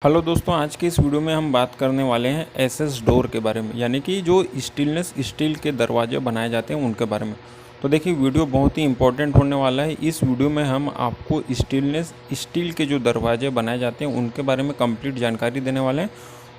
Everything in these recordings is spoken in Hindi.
हेलो दोस्तों, आज के इस वीडियो में हम बात करने वाले हैं एसएस डोर के बारे में, यानी कि जो स्टेनलेस स्टील के दरवाजे बनाए जाते हैं उनके बारे में। तो देखिए, वीडियो बहुत ही इंपॉर्टेंट होने वाला है। इस वीडियो में हम आपको स्टेनलेस स्टील के जो दरवाजे बनाए जाते हैं उनके बारे में कंप्लीट जानकारी देने वाले हैं।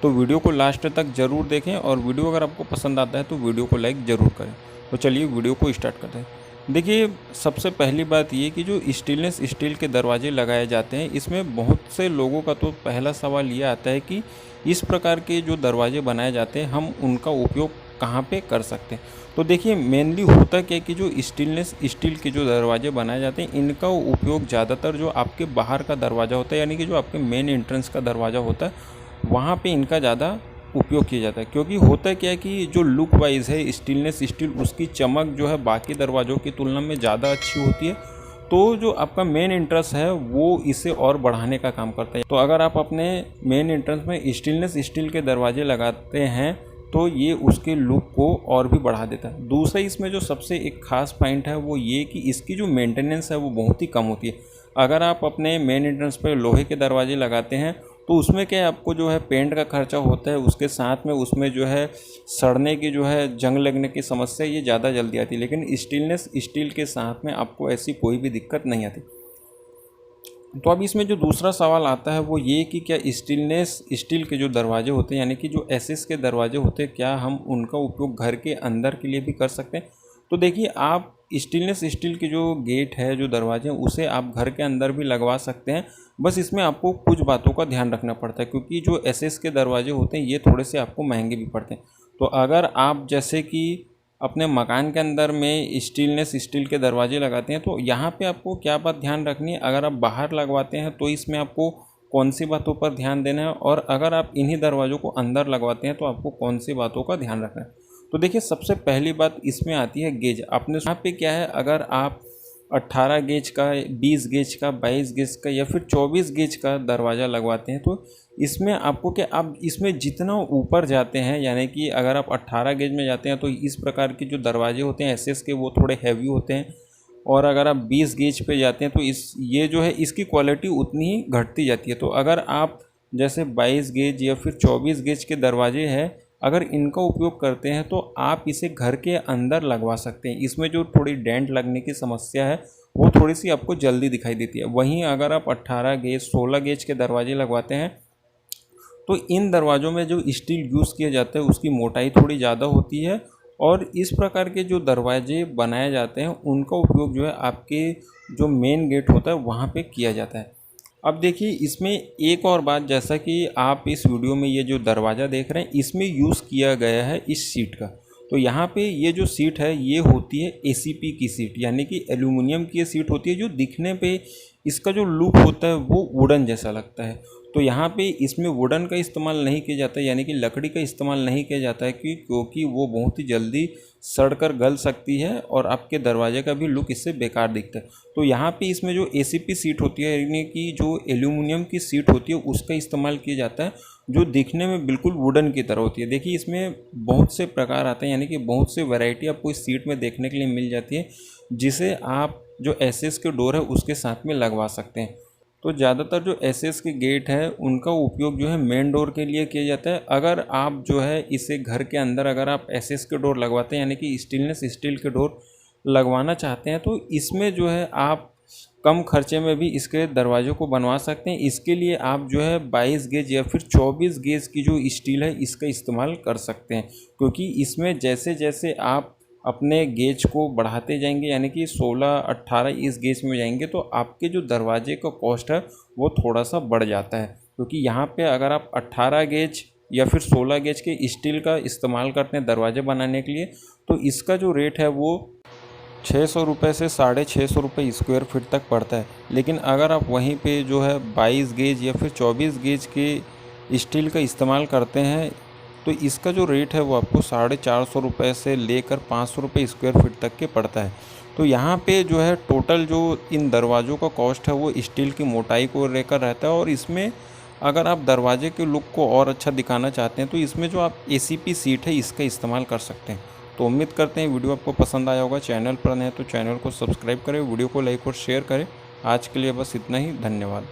तो वीडियो को लास्ट तक ज़रूर देखें और वीडियो अगर आपको पसंद आता है तो वीडियो को लाइक ज़रूर करें। तो चलिए वीडियो को स्टार्ट करते हैं। देखिए, सबसे पहली बात ये कि जो स्टेनलेस स्टील के दरवाजे लगाए जाते हैं, इसमें बहुत से लोगों का तो पहला सवाल ये आता है कि इस प्रकार के जो दरवाजे बनाए जाते हैं हम उनका उपयोग कहाँ पे कर सकते हैं। तो देखिए, मेनली होता क्या है कि जो स्टेनलेस स्टील के जो दरवाजे बनाए जाते हैं इनका उपयोग ज़्यादातर जो आपके बाहर का दरवाज़ा होता है, यानी कि जो आपके मेन एंट्रेंस का दरवाज़ा होता है वहाँ पे इनका ज़्यादा उपयोग किया जाता है। क्योंकि होता क्या है कि जो लुक वाइज है स्टेनलेस स्टील, उसकी चमक जो है बाकी दरवाज़ों की तुलना में ज़्यादा अच्छी होती है। तो जो आपका मेन इंटरेस्ट है वो इसे और बढ़ाने का काम करता है। तो अगर आप अपने मेन इंटरेस्ट में स्टेनलेस स्टील के दरवाजे लगाते हैं तो ये उसके लुक को और भी बढ़ा देता है। दूसरा, इसमें जो सबसे एक ख़ास पॉइंट है वो ये कि इसकी जो मेंटेनेंस है वो बहुत ही कम होती है। अगर आप अपने मेन एंट्रेंस पर लोहे के दरवाजे लगाते हैं तो उसमें क्या है, आपको जो है पेंट का खर्चा होता है, उसके साथ में उसमें जो है सड़ने की जो है जंग लगने की समस्या ये ज़्यादा जल्दी आती है। लेकिन स्टेनलेस स्टील के साथ में आपको ऐसी कोई भी दिक्कत नहीं आती। तो अब इसमें जो दूसरा सवाल आता है वो ये कि क्या स्टेनलेस स्टील के जो दरवाजे होते हैं, यानी कि जो एसएस के दरवाजे होते हैं, क्या हम उनका उपयोग घर के अंदर के लिए भी कर सकते हैं। तो देखिए, आप स्टेनलेस स्टील के जो गेट है, जो दरवाजे हैं, उसे आप घर के अंदर भी लगवा सकते हैं। बस इसमें आपको कुछ बातों का ध्यान रखना पड़ता है, क्योंकि जो एसएस के दरवाजे होते हैं ये थोड़े से आपको महंगे भी पड़ते हैं। तो अगर आप जैसे कि अपने मकान के अंदर में स्टेनलेस स्टील के दरवाजे लगाते हैं तो यहाँ पे आपको क्या बात ध्यान रखनी है, अगर आप बाहर लगवाते हैं तो इसमें आपको कौन सी बातों पर ध्यान देना है, और अगर आप इन्हीं दरवाज़ों को अंदर लगवाते हैं तो आपको कौन सी बातों का ध्यान रखना है। तो देखिए, सबसे पहली बात इसमें आती है गेज। आपने यहाँ पे क्या है, अगर आप 18 गेज का, 20 गेज का, 22 गेज का या फिर 24 गेज का दरवाज़ा लगवाते हैं तो इसमें आपको क्या, आप इसमें जितना ऊपर जाते हैं, यानी कि अगर आप 18 गेज में जाते हैं तो इस प्रकार के जो दरवाजे होते हैं एसएस के वो थोड़े हैवी होते हैं, और अगर आप 20 गेज पे जाते हैं तो ये जो है इसकी क्वालिटी उतनी ही घटती जाती है। तो अगर आप जैसे 22 गेज या फिर 24 गेज के दरवाजे हैं, अगर इनका उपयोग करते हैं तो आप इसे घर के अंदर लगवा सकते हैं। इसमें जो थोड़ी डेंट लगने की समस्या है वो थोड़ी सी आपको जल्दी दिखाई देती है। वहीं अगर आप 18 गेज, 16 गेज के दरवाजे लगवाते हैं तो इन दरवाज़ों में जो स्टील यूज़ किया जाता है उसकी मोटाई थोड़ी ज़्यादा होती है, और इस प्रकार के जो दरवाजे बनाए जाते हैं उनका उपयोग जो है आपके जो मेन गेट होता है वहाँ पे किया जाता है। अब देखिए, इसमें एक और बात, जैसा कि आप इस वीडियो में ये जो दरवाज़ा देख रहे हैं इसमें यूज़ किया गया है इस सीट का। तो यहाँ पे ये जो सीट है ये होती है एसीपी की सीट, यानी कि एल्यूमिनियम की ये सीट होती है। जो दिखने पे इसका जो लुक होता है वो वुडन जैसा लगता है। तो यहाँ पे इसमें वुडन का इस्तेमाल नहीं किया जाता है, यानी कि लकड़ी का इस्तेमाल नहीं किया जाता है क्योंकि वो बहुत ही जल्दी सड़कर गल सकती है और आपके दरवाजे का भी लुक इससे बेकार दिखता है। तो यहाँ पे इसमें जो एसीपी सीट होती है, यानी कि जो एल्यूमिनियम की सीट होती है, उसका इस्तेमाल किया जाता है, जो दिखने में बिल्कुल वुडन की तरह होती है। देखिए, इसमें बहुत से प्रकार आते हैं, यानी कि बहुत से वैरायटी आपको इस सीट में देखने के लिए मिल जाती है, जिसे आप जो एसएस के डोर है उसके साथ में लगवा सकते हैं। तो ज़्यादातर जो एसएस के गेट है उनका उपयोग जो है मेन डोर के लिए किया जाता है। अगर आप जो है इसे घर के अंदर अगर आप एसएस के डोर लगवाते हैं, यानी कि स्टेनलेस स्टील के डोर लगवाना चाहते हैं, तो इसमें जो है आप कम खर्चे में भी इसके दरवाज़ों को बनवा सकते हैं। इसके लिए आप जो है 22 गेज या फिर 24 गेज की जो स्टील है इसका इस्तेमाल कर सकते हैं, क्योंकि इसमें जैसे जैसे आप अपने गेज को बढ़ाते जाएंगे, यानी कि 16, 18 इस गेज में जाएंगे, तो आपके जो दरवाजे का कॉस्ट है वो थोड़ा सा बढ़ जाता है। क्योंकि यहाँ पे अगर आप 18 गेज या फिर 16 गेज के स्टील का इस्तेमाल करते हैं दरवाजे बनाने के लिए, तो इसका जो रेट है वो 600 रुपये से 650 रुपये स्क्वायर फीट तक पड़ता है। लेकिन अगर आप वहीं पे जो है 22 गेज या फिर 24 गेज के स्टील का इस्तेमाल करते हैं तो इसका जो रेट है वो आपको 450 रुपये से लेकर 500 रुपये स्क्वायर फीट तक के पड़ता है। तो यहाँ पे जो है टोटल जो इन दरवाज़ों का कॉस्ट है वो स्टील की मोटाई को लेकर रहता है, और इसमें अगर आप दरवाजे के लुक को और अच्छा दिखाना चाहते हैं तो इसमें जो आप एसीपी सीट है इसका इस्तेमाल कर सकते हैं। तो उम्मीद करते हैं वीडियो आपको पसंद आया होगा। चैनल पर नए तो चैनल को सब्सक्राइब करें, वीडियो को लाइक और शेयर करें। आज के लिए बस इतना ही, धन्यवाद।